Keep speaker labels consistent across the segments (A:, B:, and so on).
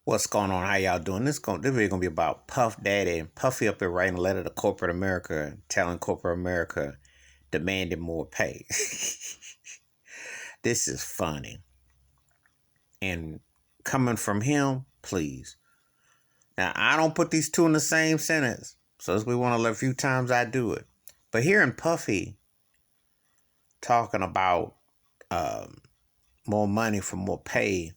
A: What's going on? How y'all doing? This video gonna be about Puff Daddy and Puffy up here writing a letter to corporate America, telling corporate America demanding more pay. This is funny. And coming from him, please. Now I don't put these two in the same sentence. So as we want to let a few times I do it. But hearing Puffy talking about more money for more pay,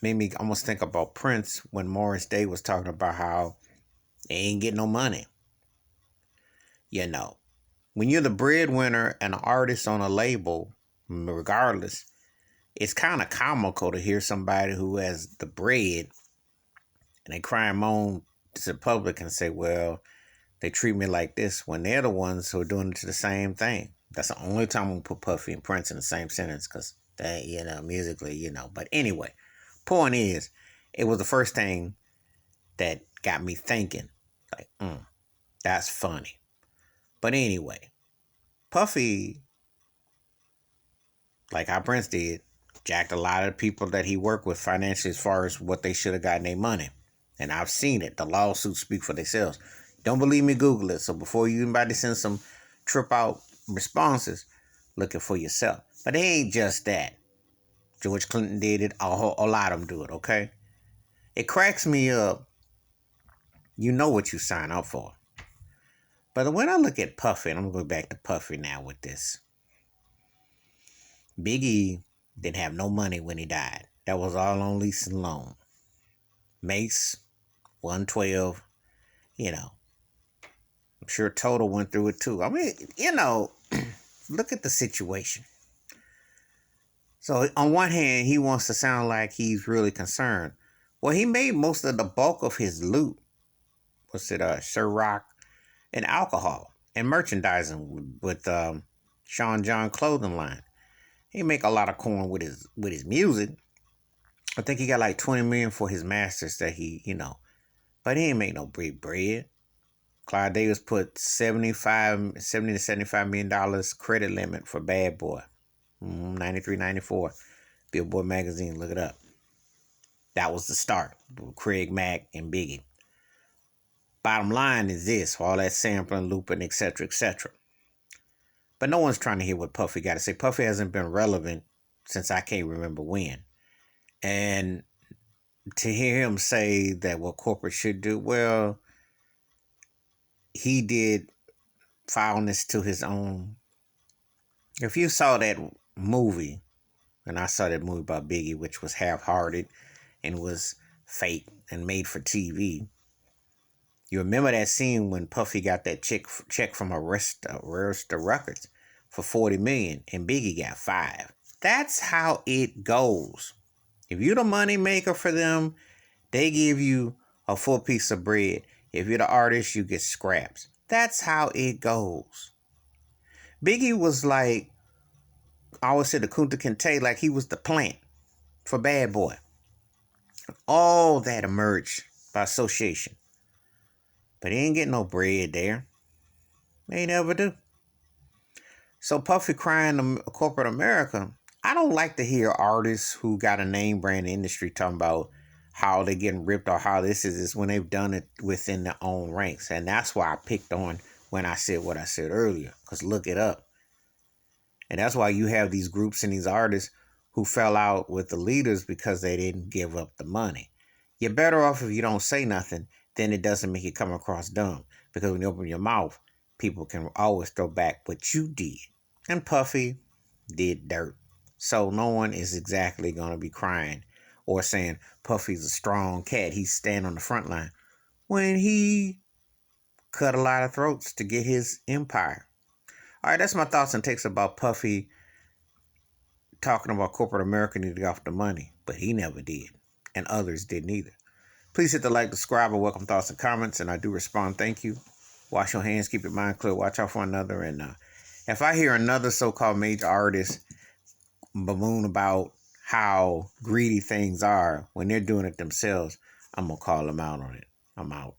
A: made me almost think about Prince when Morris Day was talking about how they ain't getting no money. You know, when you're the breadwinner and an artist on a label, regardless, it's kind of comical to hear somebody who has the bread and they cry and moan to the public and say, well, they treat me like this when they're the ones who are doing it to the same thing. That's the only time we put Puffy and Prince in the same sentence because they, musically. But anyway, point is, it was the first thing that got me thinking, like, that's funny. But anyway, Puffy, like how Prince did, jacked a lot of the people that he worked with financially as far as what they should have gotten their money. And I've seen it. The lawsuits speak for themselves. Don't believe me, Google it. So before you anybody send some trip out responses, look it for yourself. But it ain't just that. George Clinton did it. A lot of them do it, okay? It cracks me up. You know what you sign up for. But when I look at Puffy, and I'm going to go back to Puffy now with this. Biggie didn't have no money when he died. That was all on lease and loan. Mace, 112, I'm sure Total went through it too. I mean, look at the situation. So on one hand, he wants to sound like he's really concerned. Well, he made most of the bulk of his loot. What's it? Ciroc and alcohol and merchandising with Sean John clothing line. He make a lot of coin with his music. I think he got like 20 million for his masters that but he ain't make no bread. Clive Davis put $70 to $75 million credit limit for Bad Boy. 93, 94. Billboard magazine, look it up. That was the start. Craig Mack and Biggie. Bottom line is this, for all that sampling, looping, etc., etc. But no one's trying to hear what Puffy got to say. Puffy hasn't been relevant since I can't remember when. And to hear him say that what corporate should do, well, he did foulness to his own. If you saw that movie, and I saw that movie about Biggie, which was half-hearted and was fake and made for TV, you remember that scene when Puffy got that check from Arista Records for $40 million and Biggie got $5 million. That's how it goes. If you're the money maker for them, they give you a full piece of bread. If you're the artist, you get scraps. That's how it goes. Biggie was like, I always said the Kunta Kinte, like he was the plant for Bad Boy. All that emerged by association. But he ain't getting no bread there. They never do. So Puffy crying to corporate America. I don't like to hear artists who got a name brand in the industry talking about how they're getting ripped or how this is when they've done it within their own ranks. And that's why I picked on when I said what I said earlier. Because look it up. And that's why you have these groups and these artists who fell out with the leaders because they didn't give up the money. You're better off if you don't say nothing, then it doesn't make you come across dumb. Because when you open your mouth, people can always throw back what you did. And Puffy did dirt. So no one is exactly going to be crying or saying Puffy's a strong cat. He's standing on the front line when he cut a lot of throats to get his empire. All right, that's my thoughts and takes about Puffy talking about corporate America need to get off the money, but he never did, and others didn't either. Please hit the like, subscribe, and welcome thoughts and comments, and I do respond. Thank you. Wash your hands, keep your mind clear, watch out for one another, and if I hear another so-called major artist bemoan about how greedy things are when they're doing it themselves, I'm going to call them out on it. I'm out.